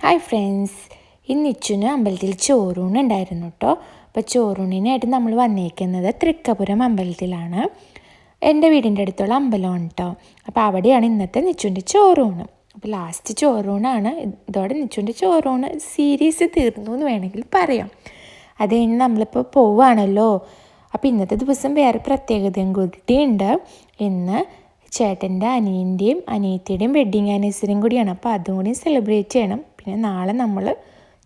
Hi friends, ഇന്ന് ഇച്ചുന് അമ്പലത്തിൽ ചോറൂണ് ഉണ്ടായിരുന്നു കേട്ടോ. അപ്പോൾ ചോറൂണിനായിട്ട് നമ്മൾ വന്നേക്കുന്നത് തൃക്കപുരം അമ്പലത്തിലാണ്. എൻ്റെ വീടിൻ്റെ അടുത്തുള്ള അമ്പലമാണ് കേട്ടോ. അപ്പോൾ അവിടെയാണ് ഇന്നത്തെ നിച്ചുവിൻ്റെ ചോറൂണ്. അപ്പോൾ ലാസ്റ്റ് ചോറൂണാണ്. ഇതോടെ നിച്ചുവിൻ്റെ ചോറൂണ് സീരീസ് തീർന്നു എന്ന് വേണമെങ്കിൽ പറയാം. അത് കഴിഞ്ഞ് നമ്മളിപ്പോൾ പോവുകയാണല്ലോ. അപ്പോൾ ഇന്നത്തെ ദിവസം വേറെ പ്രത്യേകതയും കൂടിയുണ്ട്. ഇന്ന് ചേട്ടൻ്റെ അനിയൻ്റെയും അനിയത്തിയുടെയും വെഡ്ഡിങ് ആനിവേഴ്സറിയും കൂടിയാണ്. അപ്പോൾ അതും കൂടി സെലിബ്രേറ്റ് ചെയ്യണം. പിന്നെ നാളെ നമ്മൾ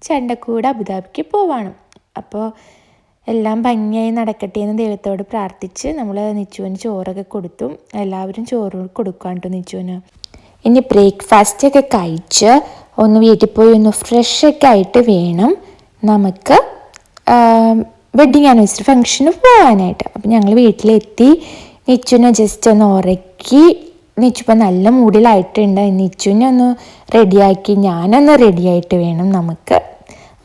ചേട്ടൻ്റെ കൂടെ അബുദാബിക്ക് പോവാണ്. അപ്പോൾ എല്ലാം ഭംഗിയായി നടക്കട്ടെ എന്ന് ദൈവത്തോട് പ്രാർത്ഥിച്ച് നമ്മൾ നിച്ചുവിന് ചോറൊക്കെ കൊടുത്തു. എല്ലാവരും ചോറ് കൊടുക്കുകയാണ് കേട്ടോ നിച്ചുവിന്. ഇനി ബ്രേക്ക്ഫാസ്റ്റൊക്കെ കഴിച്ച് ഒന്ന് വീട്ടിൽ പോയി ഒന്ന് ഫ്രഷൊക്കെ ആയിട്ട് വേണം നമുക്ക് വെഡ്ഡിങ് ആനിവേഴ്സറി ഫംഗ്ഷന് പോകാനായിട്ട്. അപ്പോൾ ഞങ്ങൾ വീട്ടിലെത്തി. നിച്ചുവിനെ ജസ്റ്റ് ഒന്ന് ഉറക്കി. നിച്ചുപ്പോൾ നല്ല മൂഡിലായിട്ടുണ്ട്. നിച്ചുവിനെ ഒന്ന് റെഡിയാക്കി ഞാനൊന്ന് റെഡിയായിട്ട് വേണം നമുക്ക്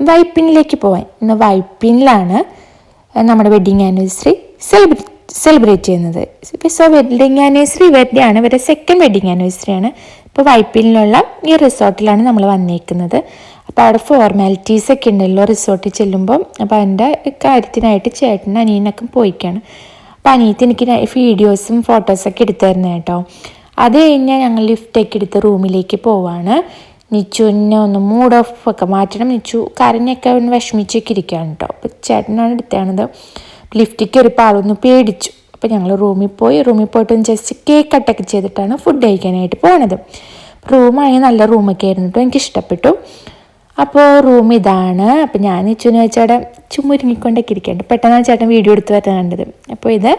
വൈപ്പിനിലേക്ക് പോകാൻ. ഇന്ന് വൈപ്പിനിലാണ് നമ്മുടെ വെഡ്ഡിങ് ആനിവേഴ്സറി സെലിബ്രേറ്റ് ചെയ്യുന്നത്. സോ വെഡ്ഡിങ് ആനിവേഴ്സറി ഇവരുടെയാണ്, ഇവരുടെ സെക്കൻഡ് വെഡ്ഡിങ് ആനിവേഴ്സറിയാണ്. ഇപ്പോൾ വൈപ്പിനിലുള്ള ഈ റിസോർട്ടിലാണ് നമ്മൾ വന്നേക്കുന്നത്. അപ്പോൾ അവിടെ ഫോർമാലിറ്റീസൊക്കെ ഉണ്ടല്ലോ റിസോർട്ടിൽ ചെല്ലുമ്പം. അപ്പോൾ അതിൻ്റെ കാര്യത്തിനായിട്ട് ചേട്ടനും അനിയനൊക്കെ പോയിക്കാണ്. അപ്പോൾ അനിയത്തി എനിക്ക് വീഡിയോസും ഫോട്ടോസൊക്കെ എടുത്തു തരുന്നത് കേട്ടോ. അത് കഴിഞ്ഞാൽ ഞങ്ങൾ ലിഫ്റ്റൊക്കെ എടുത്ത് റൂമിലേക്ക് പോവാണ്. നിച്ചുവിനെ ഒന്ന് മൂഡ് ഓഫ് ഒക്കെ മാറ്റണം. നിച്ചു കരഞ്ഞൊക്കെ ഒന്ന് വിഷമിച്ചൊക്കെ ഇരിക്കുകയാണ് കേട്ടോ. അപ്പോൾ ചേട്ടനാണ് എടുത്താണത്. ലിഫ്റ്റിൽ കയറിയപ്പോൾ ആളൊന്ന് പേടിച്ചു. അപ്പോൾ ഞങ്ങൾ റൂമിൽ പോയിട്ട് ജസ്റ്റ് കേക്ക് കട്ടൊക്കെ ചെയ്തിട്ടാണ് ഫുഡ് കഴിക്കാനായിട്ട് പോണത്. റൂമാണെങ്കിൽ നല്ല റൂമൊക്കെ ആയിരുന്നു കേട്ടോ, എനിക്കിഷ്ടപ്പെട്ടു. അപ്പോൾ റൂം ഇതാണ്. അപ്പോൾ ഞാൻ നിച്ചുവിനെ വെച്ചാടെ ചുമ്മുരുങ്ങിക്കൊണ്ടൊക്കെ ഇരിക്കുന്നുണ്ട്. പെട്ടെന്ന് ചേട്ടൻ വീഡിയോ എടുത്ത് വരുന്നത് കണ്ടത്. അപ്പോൾ ഇത്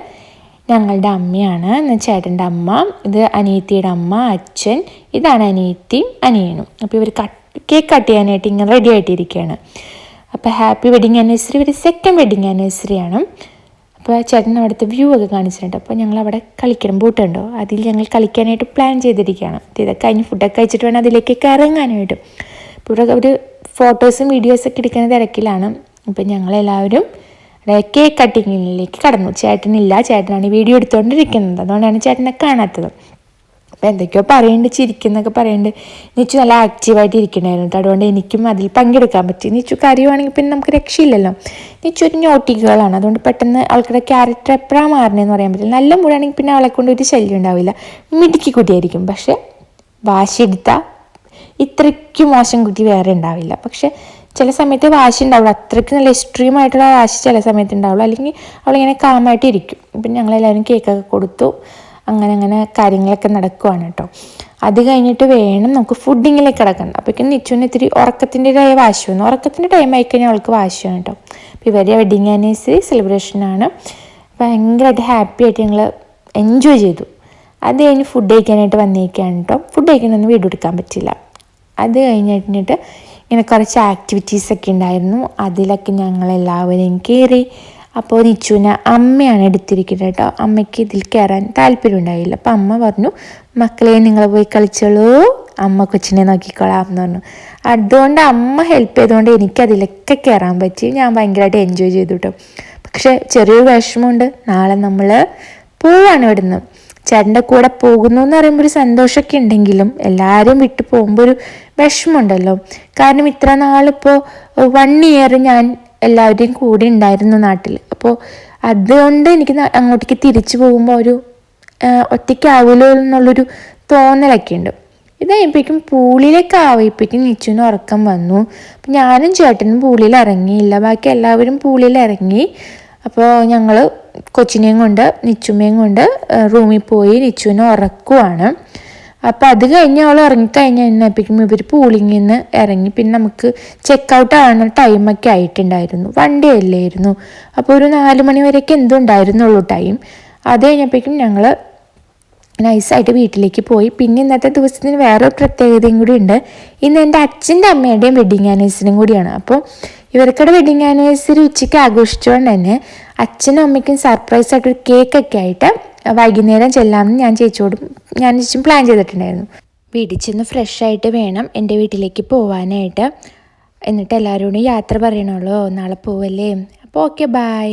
ഞങ്ങളുടെ അമ്മയാണ്, ചേട്ടൻ്റെ അമ്മ. ഇത് അനിയത്തിയുടെ അമ്മ, അച്ഛൻ. ഇതാണ് അനിയത്തിയും അനിയനും. അപ്പോൾ ഇവർ കേക്ക് കട്ട് ചെയ്യാനായിട്ട് ഇങ്ങനെ റെഡി ആയിട്ടിരിക്കുകയാണ്. അപ്പോൾ ഹാപ്പി വെഡ്ഡിങ് ആനിവേഴ്സറി. ഇവർ സെക്കൻഡ് വെഡ്ഡിങ് ആനിവേഴ്സറിയാണ്. അപ്പോൾ ചേട്ടൻ അവിടുത്തെ വ്യൂ ഒക്കെ കാണിച്ചിട്ടുണ്ട്. അപ്പോൾ ഞങ്ങൾ അവിടെ കളിക്കണം, ബോട്ടുണ്ടോ, അതിൽ ഞങ്ങൾ കളിക്കാനായിട്ട് പ്ലാൻ ചെയ്തിരിക്കുകയാണ്. ഇതൊക്കെ കഴിഞ്ഞ് ഫുഡൊക്കെ കഴിച്ചിട്ട് വേണം അതിലേക്കൊക്കെ ഇറങ്ങാനായിട്ട്. ഇപ്പോൾ ഇവിടെ ഒരു ഫോട്ടോസും വീഡിയോസൊക്കെ എടുക്കുന്ന തിരക്കിലാണ്. അപ്പോൾ ഞങ്ങളെല്ലാവരും കേക്ക് കട്ടിങ്ങിലേക്ക് കടന്നു. ചേട്ടനില്ല, ചേട്ടനാണ് വീഡിയോ എടുത്തുകൊണ്ടിരിക്കുന്നത്. അതുകൊണ്ടാണ് ചേട്ടനെ കാണാത്തത്. അപ്പോൾ എന്തൊക്കെയോ പറയുന്നുണ്ട്, ചിരിക്കുന്നൊക്കെ പറയുന്നുണ്ട്. നിച്ചു നല്ല ആക്റ്റീവായിട്ട് ഇരിക്കണമായിരുന്നു കേട്ടോ. അതുകൊണ്ട് എനിക്കും അതിൽ പങ്കെടുക്കാൻ പറ്റി. നിച്ചു കരയുവാണെങ്കിൽ പിന്നെ നമുക്ക് രക്ഷയില്ലല്ലോ. നിച്ചു ഒരു നോട്ടിക്കുകളാണ്. അതുകൊണ്ട് പെട്ടെന്ന് ആൾക്കാരുടെ ക്യാരക്ടർ എപ്പോഴാണ് മാറണേന്ന് പറയാൻ പറ്റില്ല. നല്ല മൂടാണെങ്കിൽ പിന്നെ അവളെ കൊണ്ട് ഒരു ശല്യം ഉണ്ടാവില്ല, മിടുക്കി കുട്ടിയായിരിക്കും. പക്ഷേ വാശിയെടുത്താൽ ഇത്രയ്ക്ക് മോശം കുട്ടി വേറെ ഉണ്ടാവില്ല. പക്ഷെ ചില സമയത്ത് വാശി ഉണ്ടാവുള്ളൂ. അത്രയ്ക്ക് നല്ല എക്സ്ട്രീം ആയിട്ടുള്ള വാശി ചില സമയത്ത് ഉണ്ടാവുള്ളൂ. അല്ലെങ്കിൽ അവളിങ്ങനെ കാമായിട്ട് ഇരിക്കും. പിന്നെ ഞങ്ങളെല്ലാവരും കേക്കൊക്കെ കൊടുത്തു. അങ്ങനെ കാര്യങ്ങളൊക്കെ നടക്കുവാണ് കേട്ടോ. അത് കഴിഞ്ഞിട്ട് വേണം നമുക്ക് ഫുഡിങ്ങിലേക്ക് കിടക്കണം. അപ്പോഴേക്കും നിച്ചുവിന് ഇത്തിരി ഉറക്കത്തിൻ്റെതായ വാശി വന്നു. ഉറക്കത്തിൻ്റെ ടൈം ആയിക്കഴിഞ്ഞാൽ അവൾക്ക് വാശിയാണ് കേട്ടോ. അപ്പോൾ ഇവരുടെ വെഡ്ഡിങ് ആനിവേഴ്സറി സെലിബ്രേഷനാണ്. ഭയങ്കരമായിട്ട് ഹാപ്പി ആയിട്ട് ഞങ്ങൾ എൻജോയ് ചെയ്തു. അത് കഴിഞ്ഞ് ഫുഡ് കഴിക്കാനായിട്ട് വന്നേക്കാണ് കേട്ടോ. ഫുഡ് കഴിക്കാനൊന്നും വീഡിയോ എടുക്കാൻ പറ്റില്ല. അത് കഴിഞ്ഞിട്ട് ഇങ്ങനെ കുറച്ച് ആക്ടിവിറ്റീസൊക്കെ ഉണ്ടായിരുന്നു. അതിലൊക്കെ ഞങ്ങളെല്ലാവരെയും കയറി. അപ്പോൾ നിച്ചുവിനെ അമ്മയാണ് എടുത്തിരിക്കുന്നത് കേട്ടോ. അമ്മയ്ക്ക് ഇതിൽ കയറാൻ താല്പര്യം ഉണ്ടായില്ല. അപ്പോൾ അമ്മ പറഞ്ഞു, മക്കളെ നിങ്ങൾ പോയി കളിച്ചോളൂ, അമ്മ കൊച്ചിനെ നോക്കിക്കോളാം എന്ന് പറഞ്ഞു. അതുകൊണ്ട് അമ്മ ഹെൽപ്പ് ചെയ്തുകൊണ്ട് എനിക്കതിലൊക്കെ കയറാൻ പറ്റി. ഞാൻ ഭയങ്കരമായിട്ട് എൻജോയ് ചെയ്തു കേട്ടോ. പക്ഷേ ചെറിയൊരു വിഷമമുണ്ട്. നാളെ നമ്മൾ പോവാണ് ഇവിടുന്ന്. ചേട്ടൻ്റെ കൂടെ പോകുന്നു എന്ന് പറയുമ്പോൾ ഒരു സന്തോഷമൊക്കെ ഉണ്ടെങ്കിലും എല്ലാവരും വിട്ട് പോകുമ്പോൾ ഒരു വിഷമമുണ്ടല്ലോ. കാരണം ഇത്ര നാളിപ്പോൾ 1 ഇയർ ഞാൻ എല്ലാവരുടെയും കൂടെ ഉണ്ടായിരുന്നു നാട്ടിൽ. അപ്പോൾ അതുകൊണ്ട് എനിക്ക് അങ്ങോട്ടേക്ക് തിരിച്ചു പോകുമ്പോൾ ഒരു ഒറ്റയ്ക്കാവുമല്ലോ എന്നുള്ളൊരു തോന്നലൊക്കെ ഉണ്ട്. ഇത് കഴിയുമ്പോഴേക്കും പൂളിലേക്ക് ആവുമ്പോഴേക്കും നിച്ചുവിന് ഉറക്കം വന്നു. അപ്പം ഞാനും ചേട്ടനും പൂളിൽ ഇറങ്ങിയില്ല, ബാക്കി എല്ലാവരും പൂളിൽ ഇറങ്ങി. അപ്പോൾ ഞങ്ങൾ കൊച്ചിനെയും കൊണ്ട് നിച്ചുമ്മയും കൊണ്ട് റൂമിൽ പോയി നിച്ചുവിനെ ഉറക്കുവാണ്. അപ്പോൾ അത് കഴിഞ്ഞ് അവൾ ഇറങ്ങിക്കഴിഞ്ഞാൽ എന്നപ്പോഴേക്കും ഇവർ പൂളിങ്ങിൽ നിന്ന് ഇറങ്ങി. പിന്നെ നമുക്ക് ചെക്കൗട്ട് ആവുന്ന ടൈമൊക്കെ ആയിട്ടുണ്ടായിരുന്നു. 1 ഡേ അല്ലായിരുന്നു. അപ്പോൾ ഒരു 4 മണി വരെയൊക്കെ എന്തോ ഉണ്ടായിരുന്നുള്ളൂ ടൈം. അത് കഴിഞ്ഞപ്പോഴേക്കും ഞങ്ങൾ നൈസായിട്ട് വീട്ടിലേക്ക് പോയി. പിന്നെ ഇന്നത്തെ ദിവസത്തിന് വേറൊരു പ്രത്യേകതയും കൂടി ഉണ്ട്. ഇന്ന് എൻ്റെ അച്ഛൻ്റെ അമ്മയുടെയും വെഡ്ഡിങ് ആനിവേഴ്സറിയും കൂടിയാണ്. അപ്പോൾ ഇവർക്കടെ വെഡ്ഡിങ് ആനിവേഴ്സറി ഉച്ചയ്ക്ക് ആഘോഷിച്ചുകൊണ്ട് തന്നെ അച്ഛനും അമ്മയ്ക്കും സർപ്രൈസായിട്ടൊരു കേക്കൊക്കെ ആയിട്ട് വൈകുന്നേരം ചെല്ലാമെന്ന് ഞാൻ ചേച്ചിയും പ്ലാൻ ചെയ്തിട്ടുണ്ടായിരുന്നു. വീട്ടിൽ ചെന്ന് ഫ്രഷായിട്ട് വേണം എൻ്റെ വീട്ടിലേക്ക് പോകാനായിട്ട്. എന്നിട്ട് എല്ലാവരോടും യാത്ര പറയണമല്ലോ, നാളെ പോവല്ലേ. അപ്പോൾ ഓക്കെ, ബൈ.